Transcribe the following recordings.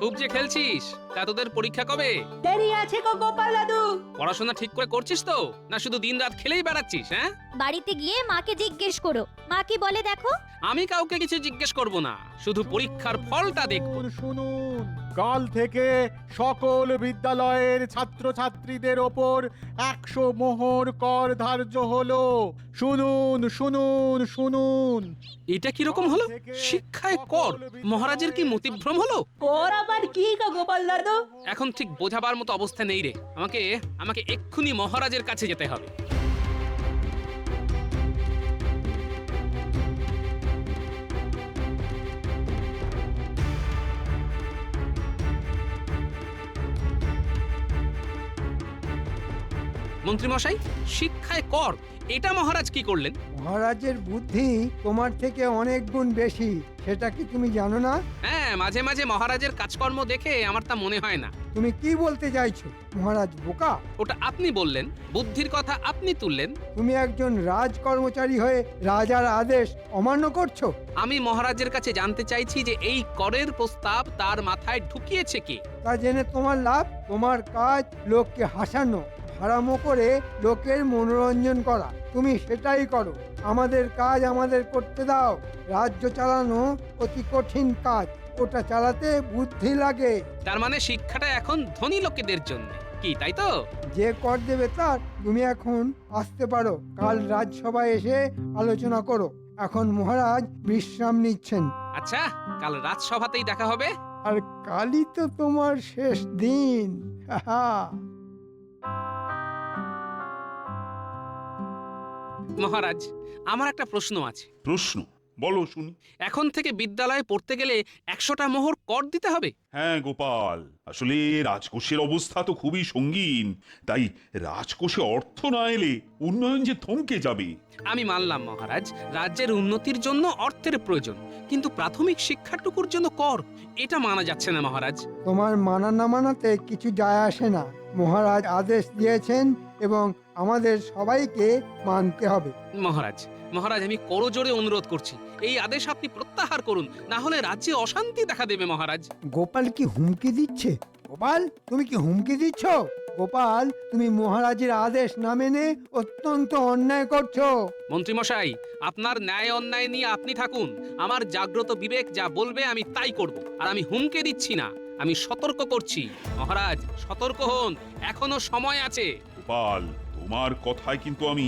খুব যে খেলছিস, তা তোদের পরীক্ষা কবে? দেরি আছে গো গোপাল দাদু। পড়াশোনা ঠিক করে করছিস তো, না শুধু দিনরাত খেলেই বেড়াচ্ছিস? হ্যাঁ, বাড়িতে গিয়ে মাকে জিজ্ঞেস করো, মা কি বলে দেখো। আমি কাউকে কিছু জিজ্ঞেস করব না, শুধু পরীক্ষার ফলটা দেখব। শুনুন, কাল থেকে সকল বিদ্যালয়ের ছাত্রছাত্রীদের ওপর 100 মোহর কর ধার্য হলো। শুনুন শুনুন শুনুন। এটা কি রকম হলো? শিক্ষায় কর, মহারাজের কি মতিভ্রম হলো? ওর আবার কি গো গোপাল দাদু? এখন ঠিক বোঝাবার মতো অবস্থা নেই রে। আমাকে এক্ষুনি মহারাজের কাছে যেতে হবে। মন্ত্রীমশাই, শিক্ষায় কর, এটা মহারাজ কি করলেন? মহারাজের বুদ্ধি তোমার থেকে অনেক গুণ বেশি, সেটা কি তুমি জানো না? হ্যাঁ, মাঝে মাঝে মহারাজের কাজকর্ম দেখে আমার তা মনে হয় না। তুমি কি বলতে চাইছো? মহারাজ বোকা? ওটা আপনি বললেন, বুদ্ধির কথা আপনি তুললেন। তুমি একজন রাজ কর্মচারী হয়ে রাজার আদেশ অমান্য করছো। আমি মহারাজের কাছে জানতে চাইছি যে এই করের প্রস্তাব তার মাথায় ঢুকিয়েছে কে? তা জেনে তোমার লাভ? তোমার কাজ লোককে হাসানো, হারামো করে লোকের মনোরঞ্জন করা। তুমি সেটাই করো। আমাদের কাজ আমাদের করতে দাও। রাজ্য চালানো অতি কঠিন কাজ, ওটা চালাতে বুদ্ধি লাগে। তার মানে শিক্ষাটা এখন ধনী লোকেদের জন্য, কি তাই তো? যে কর দেবে তার। তুমি এখন আসতে পারো, কাল রাজসভায় এসে আলোচনা করো। এখন মহারাজ বিশ্রাম নিচ্ছেন। আচ্ছা, কাল রাজসভাতেই দেখা হবে। আর কালই তো তোমার শেষ দিন। মহারাজ, আমার একটা প্রশ্ন আছে। প্রশ্ন বলো শুনি। এখন থেকে বিদ্যালয়ে পড়তে গেলে 100টা মোহর কর দিতে হবে? হ্যাঁ গোপাল, আসলে রাজকোষের অবস্থা তো খুবই সঙ্গীন, তাই রাজকোষে অর্থ না এলে উন্নয়ন যে থমকে যাবে। আমি মানলাম মহারাজ, রাজ্যের উন্নতির জন্য অর্থের প্রয়োজন, কিন্তু প্রাথমিক শিক্ষাটুকুর জন্য কর, এটা মানা যাচ্ছে না মহারাজ। তোমার মানা না মানাতে কিছু যায় আসে না। মহারাজ আদেশ দিয়েছেন এবং আমাদের সবাইকে মানতে হবে। মহারাজ, আমি করজোড়ে অনুরোধ করছি, এই আদেশ আপনি প্রত্যাহার করুন, না হলে রাজ্যে অশান্তি দেখা দেবে মহারাজ। গোপাল কি হুমকি দিচ্ছে? গোপাল, তুমি কি হুমকি দিচ্ছ? গোপাল, তুমি মহারাজের আদেশ না মেনে অত্যন্ত অন্যায় করছো। মন্ত্রীমশাই, আপনার ন্যায় অন্যায় নিয়ে আপনি থাকুন, আমার জাগ্রত বিবেক যা বলবে আমি তাই করব। আর আমি হুমকে দিচ্ছি না, আমি সতর্ক করছি। মহারাজ, সতর্ক হন, এখনো সময় আছে। গোপাল, তোমার কথায় কিন্তু আমি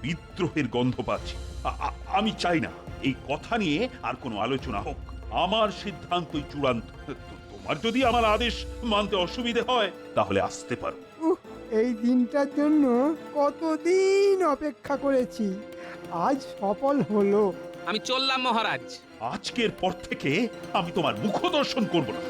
বিদ্রোহের গন্ধ পাচ্ছি। আমি চাই না এই কথা নিয়ে আর কোনো আলোচনা হোক। আমার সিদ্ধান্তই চূড়ান্ত। তোমার যদি আমার আদেশ মানতে অসুবিধে হয় তাহলে আসতে পারো। এই দিনটার জন্য কতদিন অপেক্ষা করেছি, আজ সফল হলো। আমি চললাম মহারাজ। আজকের পর থেকে আমি তোমার মুখ দর্শন করব না।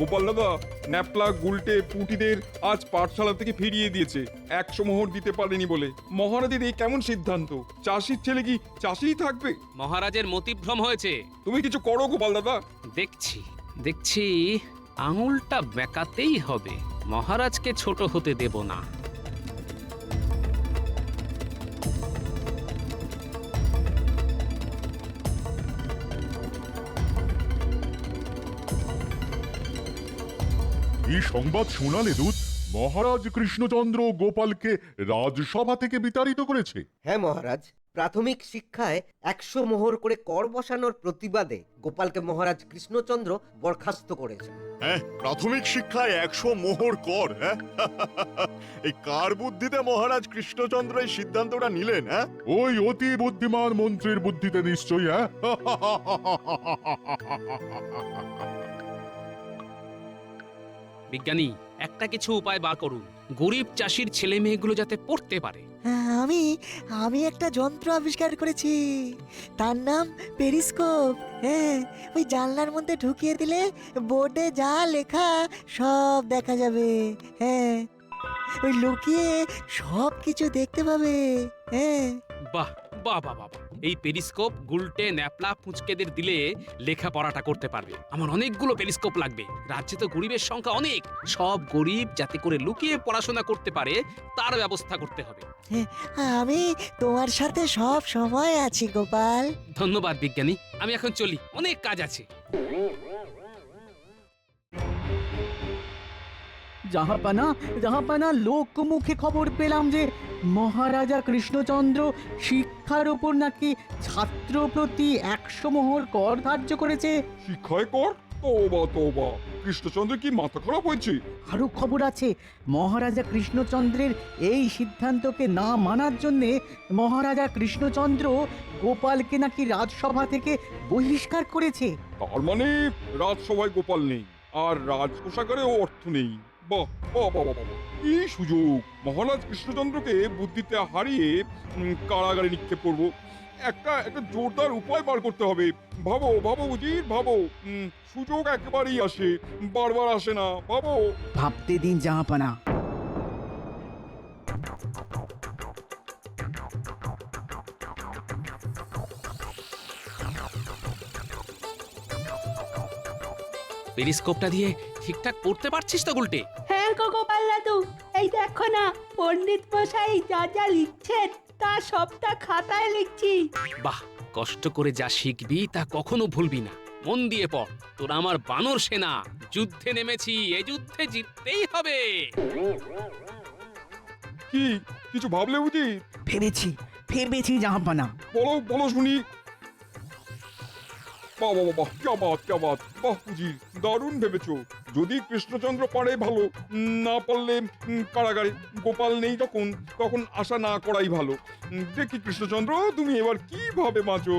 গোপাল দাদা, ন্যাপলা গুলটে পুটিদের আজ পাঠশালা থেকে ফিরিয়ে দিয়েছে 100 মোহর দিতে পারেনি বলে। মহারাজের এই কেমন সিদ্ধান্ত? চাষির ছেলে কি চাষিই থাকবে? মহারাজের মতিভ্রম হয়েছে। তুমি কিছু করো গোপাল দাদা। দেখছি আঙুলটা বেঁকাতেই হবে, মহারাজকে ছোট হতে দেব না। এই সংবাদ শোনালে দূত, মহারাজ কৃষ্ণচন্দ্র গোপালকে রাজসভা থেকে বিতাড়িত করেছে। হ্যাঁ মহারাজ, প্রাথমিক শিক্ষায় 100 মোহর করে কর বসানোর প্রতিবাদে গোপালকে মহারাজ কৃষ্ণচন্দ্র বরখাস্ত করেছেন। হ্যাঁ, প্রাথমিক শিক্ষায় 100 মোহর কর। হ্যাঁ, এই কার বুদ্ধিতে মহারাজ কৃষ্ণচন্দ্র এই সিদ্ধান্তটা নিলেন? হ্যাঁ, ওই অতি বুদ্ধিমান মন্ত্রীর বুদ্ধিতে নিশ্চয়ই। হ্যাঁ, বিজ্ঞানী, একটা কিছু উপায় বার করুন, গরিব চাষির ছেলে মেয়েগুলো যাতে পড়তে পারে। আমি আমি একটা যন্ত্র আবিষ্কার করেছি, তার নাম পেরিস্কোপ। হ্যাঁ, ওই জানলার মধ্যে ঢুকিয়ে দিলে বোর্ডে যা লেখা সব দেখা যাবে। হ্যাঁ, ওই লুকিয়ে সব কিছু দেখতে পাবে। হ্যাঁ, বাহ বাহ বাহ বাহ, এই পেরিস্কোপ গুলটে ন্যাপলা পুঁচকেদের দিলে লেখাপড়াটা করতে পারবে। আমার অনেকগুলো পেরিস্কোপ লাগবে। রাজ্যে তো গরিবের সংখ্যা অনেক, সব গরিব যাতে করে লুকিয়ে পড়াশোনা করতে পারে তার ব্যবস্থা করতে হবে। আমি তোমার সাথে সব সময় আছি গোপাল। ধন্যবাদ বিজ্ঞানী, আমি এখন চলি, অনেক কাজ আছে। জাহাপানা জাহাপানা, লোক মুখে খবর পেলাম যে মহারাজা কৃষ্ণচন্দ্র শিক্ষার উপর নাকি ছাত্র প্রতি 100 মোহর কর ধার্য করেছে। শিক্ষায় কর? তোবা তোবা, কৃষ্ণচন্দ্র কি মাথা খারাপ হয়েছে? আরো খবর আছে, মহারাজা কৃষ্ণচন্দ্রের এই সিদ্ধান্তকে না মানার জন্যে মহারাজা কৃষ্ণচন্দ্র গোপালকে নাকি রাজসভা থেকে বহিষ্কার করেছে। তার মানে রাজসভায় গোপাল নেই, আর রাজকোষাগারেও অর্থ নেই। বাহ বাহ বাহ বাহ বাহ, কি সুযোগ! মহারাজ কৃষ্ণচন্দ্রকে বুদ্ধিতে হারিয়ে কারাগারে নিক্ষেপ করবো। একটা জোরদার উপায় বার করতে হবে। ভাবো ভাবো উজির, ভাবো। সুযোগ একেবারেই আসে, বারবার আসে না। ভাবো। ভাবতে দিন জাহাপানা। পেরিস্কোপটা দিয়ে ঠিকঠাক পড়তে পারছিস তো গুলটে? হ্যাঁ গো গোপাল দাদু, এই দেখো না, পণ্ডিত মশাই যা যা লিখছেন তা সবটা খাতায় লিখছি। বাহ, কষ্ট করে যা শিখবি তা কখনো ভুলবি না, মন দিয়ে পড়। তোরা আমার বানর সেনা, যুদ্ধে নেমেছি, এ যুদ্ধে জিততেই হবে। কি কিছু ভাবলে উজির? ভেবেছি জাহাপানা। বলো বলো শুনি। বাহ বাহ বাহ, ক্যা বাত ক্যা বাত, বাহ উজির, দারুণ ভেবেছো। যদি কৃষ্ণচন্দ্র পারে ভালো, না পারলে কারাগারে। গোপাল নেই তখন আশা না করাই ভালো। দেখি কৃষ্ণচন্দ্র তুমি এবার কিভাবে বাঁচো।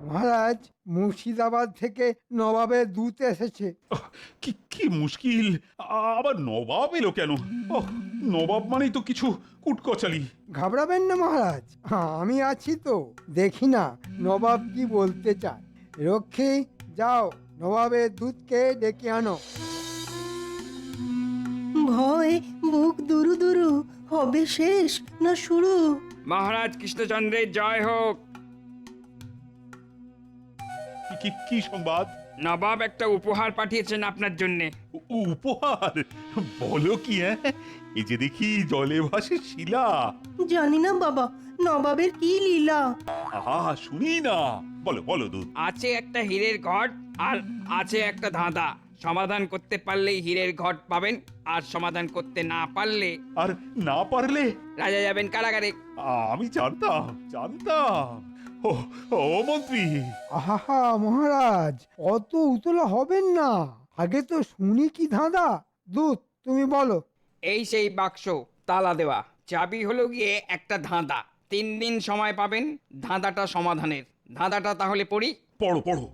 মহারাজ, মুর্শিদাবাদ থেকে নবাবের দূত এসেছে। কি কি মুশকিল, আবার নবাব এলো কেন? ওহ, নবাব মানেই তো কিছু কুটকচালি। ঘাবড়াবেন না মহারাজ, আমি আছি তো। দেখি না নবাব কি বলতে চায়। রক্ষী, যাও নবাবের দূতকে ডেকে আনো। ভয় বুক দুরু দুরু, হবে শেষ না শুরু? মহারাজ কৃষ্ণচন্দ্রের জয় হোক। কি সংবাদ? নবাব একটা উপহার পাঠিয়েছেন আপনার জন্যে। উপহার? বলো কি? এই যে দেখি জলে ভাসে শিলা। জানি না বাবা, নবাবের কি লীলা। আহা, শুনি না, বলো বলো দূত। আছে একটা হীরের ঘট, আর আছে একটা ধাঁধা। সমাধান করতে পারলেই হীরের ঘট পাবেন, আর সমাধান করতে না পারলে আর না পারলে রাজা যাবেন কারাগারে। আমি জানতাম। ও মন্ত্রী। আহা মহারাজ, অত উতলা হবেন না, আগে তো শুনি কি ধাঁধা। দূত, তুমি বলো। এই সেই বাক্স, তালা দেওয়া, চাবি হলো গিয়ে একটা ধাঁধা। 3 দিন সময় পাবেন ধাঁধাটা সমাধানের। ধাঁধাটা তাহলে পড়ি। পড়ো।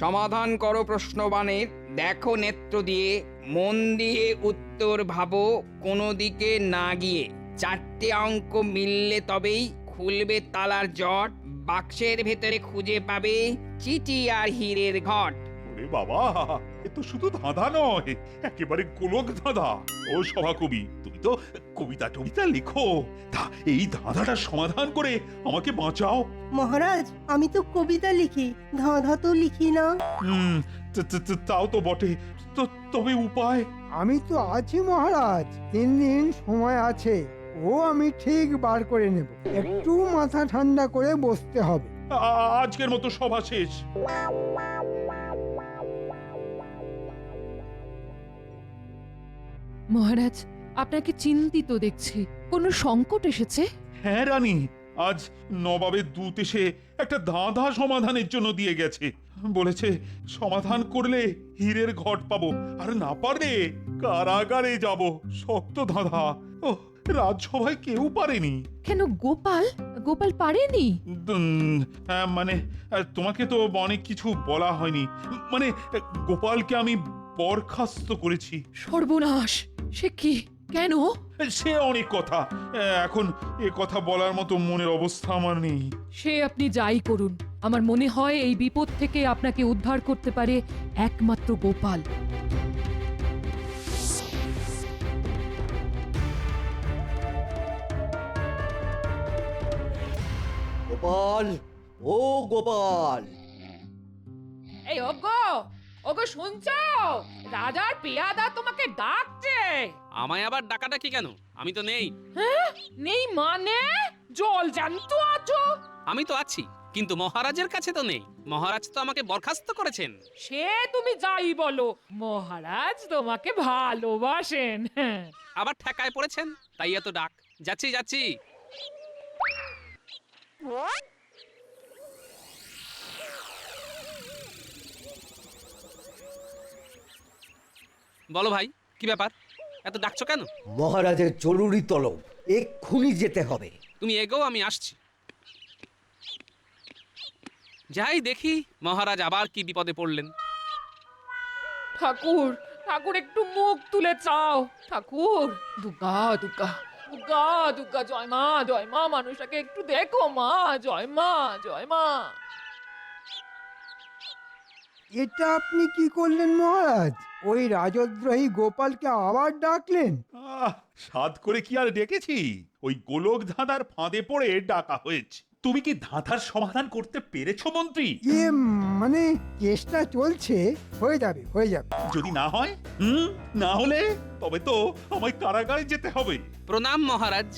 সমাধান করো প্রশ্নবাণের, দেখো নেত্র দিয়ে, মন দিয়ে উত্তর ভাবো কোনো দিকে না গিয়ে। 4টে অঙ্ক মিললে তবেই খুলবে তালার জট, বাক্সের ভেতরে খুঁজে পাবে চিঠি আর হীরের ঘট। ওরে বাবা, এ তো শুধু ধাঁধা নয়, একেবারে গোলক ধাঁধা। ও সভাকবি, তুমি তো কবিতা টবিতা লেখো, তা এই ধাঁধাটার সমাধান করে আমাকে বাঁচাও। মহারাজ, আমি তো কবিতা লিখি, ধাঁধা তো লিখি না। তাও তো বটে, তবে উপায়? আমি তো আছি মহারাজ, 3 দিন সময় আছে। ও আমি ঠিক বার করে নেব, একটু মাথা ঠান্ডা করে বসতে হবে। আজকের মতো সভা শেষ। মহারাজ, আপনাকে চিন্তিত দেখছি, কোনো সংকট এসেছে? হ্যাঁ রানী, আজ নবাবের দূত এসে একটা ধাঁধা সমাধানের জন্য দিয়ে গেছে। বলেছে সমাধান করলে হীরের ঘট পাবো, আর না পারলে কারাগারে যাব। শক্ত ধাঁধা, ও রাজসভায় কেউ পারেনি। কেন, গোপাল পারেনি? হ্যাঁ, মানে তোমাকে তো অনেক কিছু বলা হয়নি। মানে গোপালকে আমি বরখাস্ত করেছি। সর্বনাশ! সে কি? কেন? সে অনেক কথা, এখন এ কথা বলার মতো মনের অবস্থা আমার নেই। সে আপনি যাই করুন, আমার মনে হয় এই বিপদ থেকে আপনাকে উদ্ধার করতে পারে একমাত্র গোপাল। গোপাল, ও গোপাল! এই ওগো, ওগো শুনছো? রাজার পেয়াদা তোমাকে ডাকছে। আমায় আবার ডাকাডাকি কেন? আমি তো নেই। হ্যাঁ? নেই মানে? জল জ্যান্ত আছো। আমি তো আছি, কিন্তু মহারাজের কাছে তো নেই। মহারাজ তো আমাকে বরখাস্ত করেছেন। সে তুমি যাই বলো, মহারাজ তোমাকে ভালোবাসেন। হ্যাঁ। আবার ঠেকায় পড়েছেন, তাই এত ডাক। যাচ্ছি যাচ্ছি। বলো ভাই, কি ব্যাপার? এত ডাকছো কেন? মহারাজের জরুরি তলব, এক্ষুনি যেতে হবে। তুমি এগো, আমি আসছি। যাই দেখি মহারাজ আবার কি বিপদে পড়লেন। ঠাকুর, ঠাকুর একটু মুখ তুলে চাও। ঠাকুর, দুর্গা দুর্গা দুর্গা দুর্গা, জয় মা, মানুষটাকে একটু দেখো মা, জয় মা, জয় মা। এটা আপনি কি করলেন মহারাজ? ওই রাজদ্রোহী গোপালকে আবার ডাকলেন? সাধ করে কি আর ডেকেছি? ওই গোলক ধাঁধার ফাঁদে পড়ে ডাকা হয়েছে। তুমি কি ধাঁধার সমাধান করতে পেরেছো মন্ত্রী? মানে চেষ্টা চলছে, হয়ে যাবে হয়ে যাবে। যদি না হয়, না হলে তবে তো আমায় কারাগারে যেতে হবে। প্রণাম মহারাজ।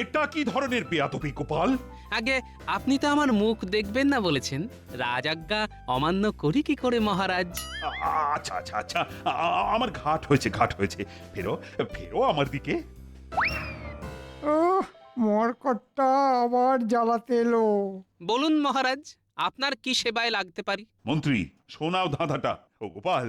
এটা কি ধরনের বেয়াদবি গোপাল? আগে আপনি তো আমার মুখ দেখবেন না বলেছেন। রাজাজ্ঞা অমান্য করি কি করে মহারাজ? আচ্ছা আচ্ছা আচ্ছা, আমার ঘাট হয়েছে। ফেরো ফেরো আমার দিকে। মরকটটা আবার জ্বালাতে এলো। বলুন মহারাজ, আপনার কি সেবায় লাগতে পারি? মন্ত্রী, শোনাও ধাঁধাটা। ও গোপাল,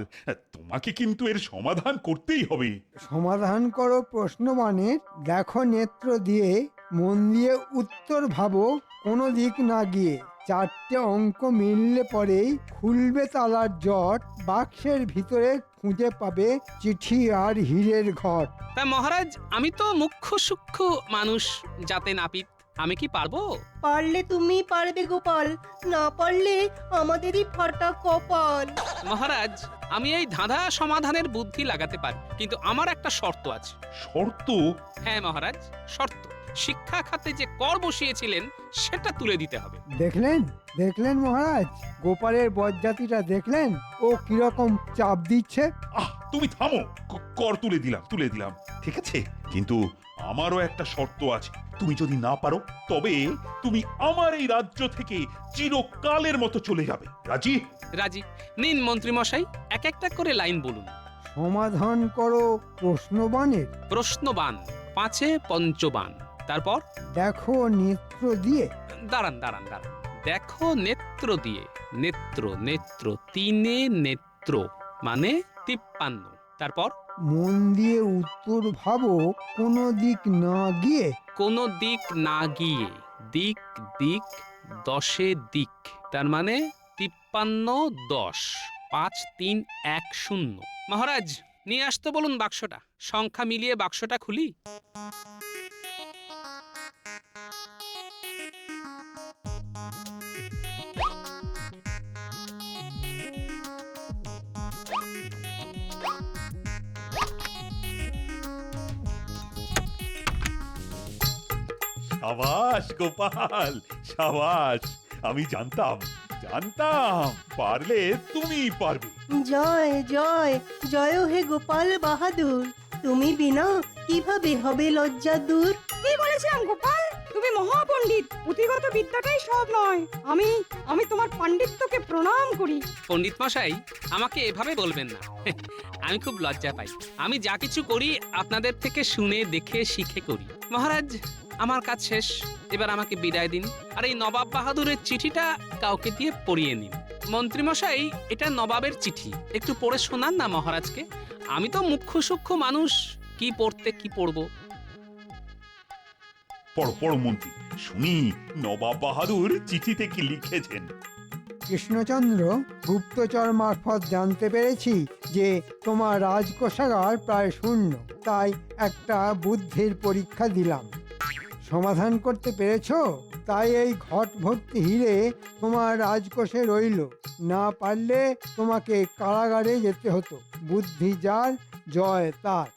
তোমাকে কিন্তু এর সমাধান করতেই হবে। সমাধান করো প্রশ্নবাণের, দেখো নেত্র দিয়ে, মন দিয়ে উত্তর ভাবো কোনো দিক না গিয়ে। 4টে অঙ্ক মিললে পরেই খুলবে তালার জট, বাক্সের ভিতরে খুঁজে পাবে চিঠি আর হীরের ঘট। তা মহারাজ, আমি তো মুখ্য সূক্ষ্ম মানুষ, যাতে নাপিত। আমি কি পারবো? পারলে তুমি পারবে গোপাল, না পারলে আমাদেরই ফাটা কপাল। মহারাজ, আমি এই ধাঁধা সমাধানের বুদ্ধি লাগাতে পারি, কিন্তু আমার একটা শর্ত আছে। শর্ত? হ্যাঁ মহারাজ, শর্ত। শিক্ষা খাতে যে কর বসিয়েছিলেন সেটা তুলে দিতে হবে। দেখলেন মহারাজ, গোপালের বজ্জাতিটা দেখলেন? ও কিরকম চাপ দিচ্ছে। তুমি থামো। কর তুলে দিলাম, ঠিক আছে, কিন্তু আমারও একটা শর্ত আছে। তুমি যদি না পারো, তবে তুমি আমার এই রাজ্য থেকে চিরকালের মতো চলে যাবে। রাজি? রাজি। নিন মন্ত্রী মশাই, এক একটা করে লাইন বলুন। সমাধান করো প্রশ্নবাণের। প্রশ্নবান, 5এ পঞ্চবান। তারপর দেখো নেত্র দিয়ে। দাঁড়ান। দেখো নেত্র দিয়ে। নেত্র 3এ নেত্র মানে 53। তারপর মন দিয়ে উত্তর ভাবো কোনো দিক না গিয়ে। কোনো দিক না গিয়ে। দিক 10এ দিক, তার মানে 53 10 5 3 1 0। মহারাজ, নিয়ে আসতে বলুন বাক্সটা। সংখ্যা মিলিয়ে বাক্সটা খুলি। সাবাস গোপাল, সাবাস। আমি জানতাম পারলে তুমি পারবে। জয় জয় জয় হে গোপাল বাহাদুর, তুমি বিনা কিভাবে হবে লজ্জা দূর। কি বলেছিলাম গোপাল? তুমি মহাপণ্ডিত, পুঁথিগত বিদ্যাটাই সব নয়। আমি তোমার পাণ্ডিত্যকে প্রণাম করি। পণ্ডিত মশাই, আমাকে এভাবে বলবেন না। আমি খুব লজ্জা পাই। আমি যা কিছু করি আপনাদের থেকে শুনে দেখে শিখে করি। মহারাজ, আমার কাজ শেষ, এবার আমাকে বিদায় দিন। আর এই নবাব বাহাদুরের চিঠিটা কাউকে দিয়ে পড়িয়ে নিন। মন্ত্রী মশাই, এটা নবাবের চিঠি, একটু পড়ে শোনান না মহারাজকে। আমি তো মুখ্য সূক্ষ্ম মানুষ, কি পড়তে কি পড়বো। পড়ো মন্ত্রী, শুনি নবাব বাহাদুর চিঠিতে কি লিখেছেন। কৃষ্ণচন্দ্র, গুপ্তচর মারফত জানতে পেরেছি যে তোমার রাজকোষাগার প্রায় শূন্য, তাই একটা বুদ্ধির পরীক্ষা দিলাম। সমাধান করতে পেরেছো? তাই এই ঘট ভর্তি হিরে তোমার রাজকোষে রইল। না পারলে তোমাকে কারাগারে যেতে হতো। বুদ্ধি যার জয় তার।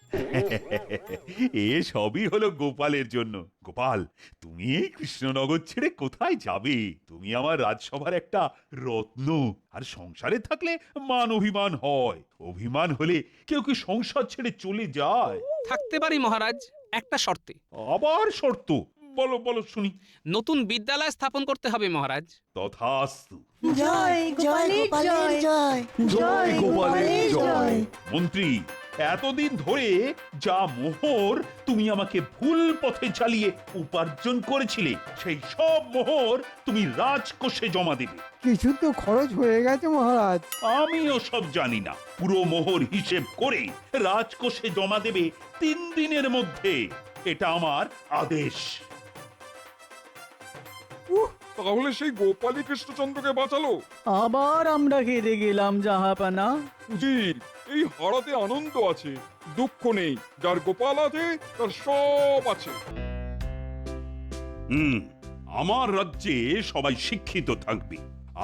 এ সবই হলো গোপালের জন্য। গোপাল, তুমি এই কৃষ্ণনগর ছেড়ে কোথায় যাবে? তুমি আমার রাজসভার একটা রত্ন। আর সংসারে থাকলে মান অভিমান হয়, অভিমান হলে কেউ কি সংসার ছেড়ে চলে যায়? থাকতে পারি মহারাজ, একটা শর্তে। আবার শর্ত? বলো বলো শুনি। নতুন বিদ্যালয় স্থাপন করতে হবে মহারাজ। তথাস্তু। জয় গোপালের জয়, জয় গোপালের জয়। মন্ত্রী, এতদিন ধরে যা মোহর তুমি আমাকে ভুল পথে চালিয়ে উপার্জন করেছিলে, সেই সব মোহর তুমি রাজকোষে জমা দেবে। কিছু তো খরচ হয়ে গেছে মহারাজ। আমিও সব জানি না। পুরো মোহর হিসেব করে রাজকোষে জমা দেবে 3 দিনের মধ্যে। এটা আমার আদেশ। তাহলে সেই গোপালই কৃষ্ণচন্দ্রকে বাঁচালো। আবার আমরা হেরে গেলাম জাহাপানা। উজির, এই হারাতে আনন্দ আছে, দুঃখ নেই। যার গোপাল আছে তার সব আছে। আমার রাজ্যে সবাই শিক্ষিত থাকবে।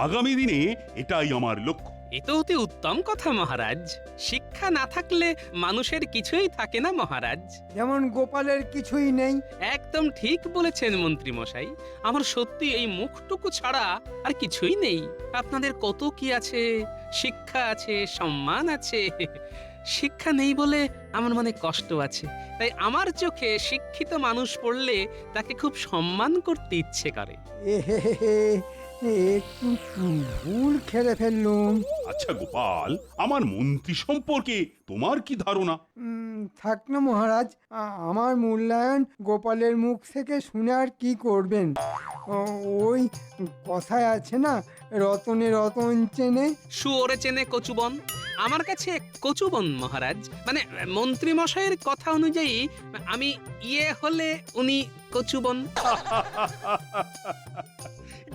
আগামী দিনে এটাই আমার লক্ষ্য। এ তো অতি উত্তম কথা মহারাজ। শিক্ষা না থাকলে মানুষের কিছুই থাকে না মহারাজ। যেমন গোপালের কিছুই নেই। একদম ঠিক বলেছেন মন্ত্রী মশাই। আমার সত্যি এই মুখটুকু ছাড়া আর কিছুই নেই। আপনাদের কত কি আছে, শিক্ষা আছে, সম্মান আছে। শিক্ষা নেই বলে আমার মনে কষ্ট আছে। তাই আমার চোখে শিক্ষিত মানুষ পড়লে তাকে খুব সম্মান করতে ইচ্ছে করে। একটু ভুল খেলে ফেললুম। আচ্ছা গোপাল, আমার মন্ত্রী সম্পর্কে তোমার কি ধারণা? থাক না মহারাজ, আমার মূল্যায়ন গোপালের মুখ থেকে শুনে আর কি করবেন? ওই কথায় আছে না, রতনে রতন চেনে, শুয়োরে চেনে কচুবন। আমার কাছে কচুবন মহারাজ, মানে মন্ত্রী মশাইয়ের কথা অনুযায়ী আমি হলে উনি কচুবন।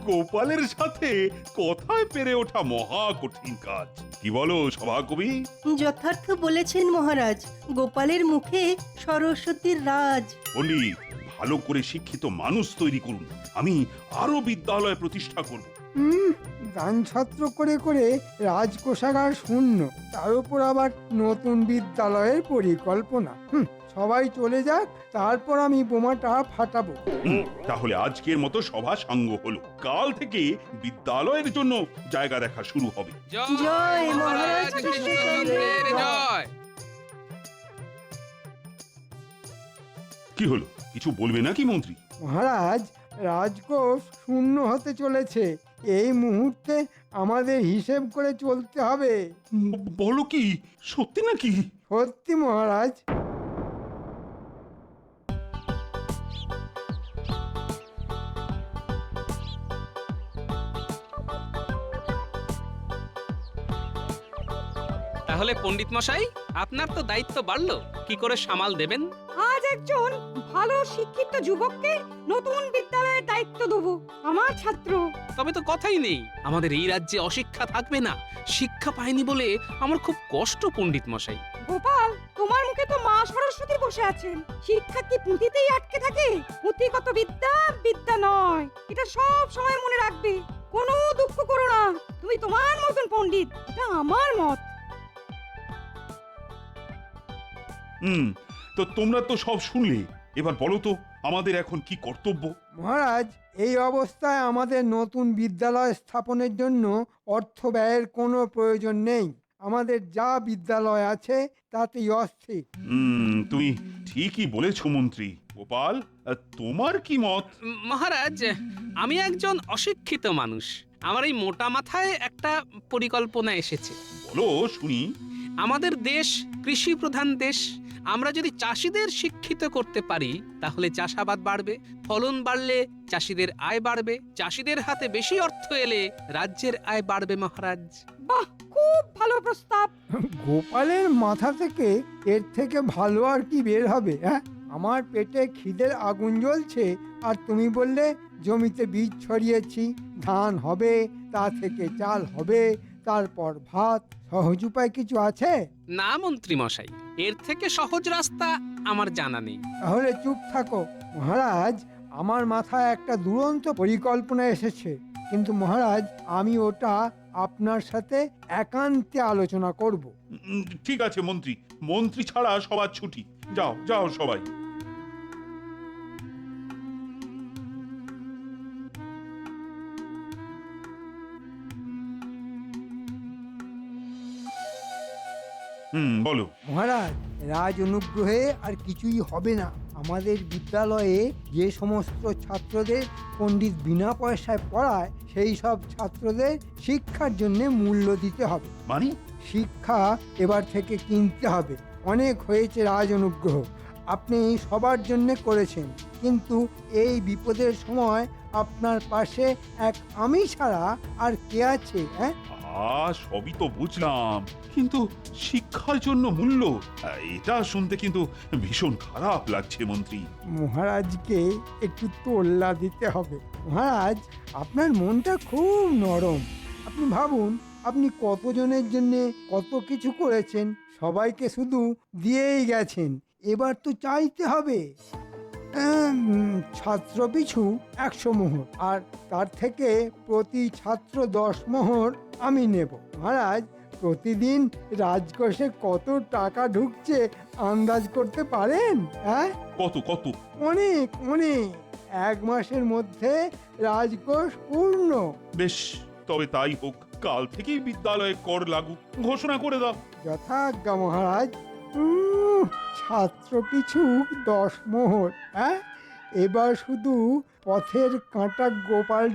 গোপালের সাথে কথায় পেরে ওঠা মহা কঠিন কাজ। কি বলো সভাকবি? যথার্থ বলেছেন মহারাজ, গোপালের মুখে সরস্বতীর রাজ। পণ্ডিত, ভালো করে শিক্ষিত মানুষ তৈরি করুন। আমি আরো বিদ্যালয় প্রতিষ্ঠা করব। দান ছত্র করে করে রাজকোষাগার শূন্য, তার উপর আবার নতুন বিদ্যালয়ের পরিকল্পনা। সবাই চলে যাক, তারপর আমি বোমাটা ফাটাবো। তাহলে আজকের মতো সভা সাঙ্গ হলো। কাল থেকে বিদ্যালয়ের জন্য জায়গা দেখা শুরু হবে। জয় মহারাজ কৃষ্ণচন্দ্রের জয়। কি হলো, কিছু বলবে নাকি মন্ত্রী? মহারাজ, রাজকোষ শূন্য হতে চলেছে। এই মুহূর্তে আমাদের হিসেব করে চলতে হবে। বলো কি, সত্যি নাকি? সত্যি মহারাজ। তাহলে পণ্ডিত মশাই, আপনার তো দায়িত্ব বাড়লো। কি করে সামাল দেবেন? আজ একজন ভালো শিক্ষিত যুবককে নতুন বিদ্যালয়ের দায়িত্ব দেবো, আমার ছাত্র। তবে তো কথাই নেই, আমাদের এই রাজ্যে অশিক্ষা থাকবে না। শিক্ষা পায়নি বলে আমার খুব কষ্ট পণ্ডিত মশাই। গোপাল, তোমার মুখে তো মা সরস্বতী বসে আছেন। শিক্ষা কি পুঁথিতেই আটকে থাকে? পুঁথিগত বিদ্যা বিদ্যা নয়, এটা সব সময় মনে রাখবে। কোনো দুঃখ করো না, তুমি তোমার মতন পণ্ডিত, এটা আমার মত। তো তোমরা তো সব শুনলে, এবার বলো তো আমাদের এখন কি কর্তব্য? মহারাজ, এই অবস্থায় আমাদের নতুন বিদ্যালয় স্থাপনের জন্য অর্থ ব্যয়ের কোনো প্রয়োজন নেই। আমাদের যা বিদ্যালয় আছে তাতেই অস্থির। তুমি ঠিকই বলেছো মন্ত্রী। গোপাল, তোমার কি মত? মহারাজ, আমি একজন অশিক্ষিত মানুষ। আমার এই মোটা মাথায় একটা পরিকল্পনা এসেছে। বলো শুনি। আমাদের দেশ কৃষি প্রধান দেশ। আমরা যদি চাষিদের শিক্ষিত করতে পারি তাহলে চাষাবাদ বাড়বে, ফলন বাড়লে চাষিদের আয় বাড়বে, চাষিদের হাতে বেশি অর্থ এলে রাজ্যের আয় বাড়বে মহারাজ। বাহ, খুব ভালো প্রস্তাব। গোপালের মাথা থেকে এর থেকে ভালো আর কি বের হবে? হ্যাঁ, আমার পেটে খিদের আগুন জ্বলছে, আর তুমি বললে জমিতে বীজ ছড়িয়েছি, ধান হবে, তা থেকে চাল হবে, তারপর ভাত। সহজ উপায় কিছু আছে? না মন্ত্রী মশাই, এর থেকে সহজ রাস্তা আমার জানা নেই। তাহলে চুপ থাকো। মহারাজ, আমার মাথায় একটা দুরন্ত পরিকল্পনা এসেছে, কিন্তু মহারাজ আমি ওটা আপনার সাথে একান্তে আলোচনা করব। ঠিক আছে মন্ত্রী, মন্ত্রী ছাড়া সবার ছুটি। যাও যাও সবাই। বলো মহারাজ, রাজ অনুগ্রহে আর কিছুই হবে না। আমাদের বিদ্যালয়ে যে সমস্ত ছাত্রদের পণ্ডিত বিনা পয়সায় পড়ায়, সেই সব ছাত্রদের শিক্ষার জন্য মূল্য দিতে হবে। মানে? শিক্ষা এবার থেকে কিনতে হবে। অনেক হয়েছে রাজ অনুগ্রহ, আপনি সবার জন্য করেছেন, কিন্তু এই বিপদের সময় আপনার পাশে এক আমি ছাড়া আর কে আছে? হ্যাঁ, সবই তো বুঝলাম, কিন্তু শিক্ষার জন্য মূল্য, এটা শুনতে কিন্তু ভীষণ খারাপ লাগছে মন্ত্রী। মহারাজকে একটু তোল্লা দিতে হবে। মহারাজ, আপনার মনটা খুব নরম। আপনি ভাবুন, আপনি কতজনের জন্য কত কিছু করেছেন, সবাইকে শুধু দিয়েই গেছেন। এবার তো চাইতে হবে। ছাত্র পিছু 100 মোহর, আর তার থেকে প্রতি ছাত্র 10 মোহর আমি নেব। মহারাজ, প্রতিদিন রাজকোষে কত টাকা ঢুকছে আন্দাজ করতে পারেন? হ্যাঁ, কত কত? অনেক অনেক। 1 মাসের মধ্যে রাজকোষ পূর্ণ। বেশ, তবে তাই হোক। কাল থেকেই বিদ্যালয়ে কর লাগু ঘোষণা করে দাও। যথাজ্ঞা মহারাজ। ছাত্র পিছু 10 মোহর। হ্যাঁ, এবার শুধু পথের কাঁটা গোপাল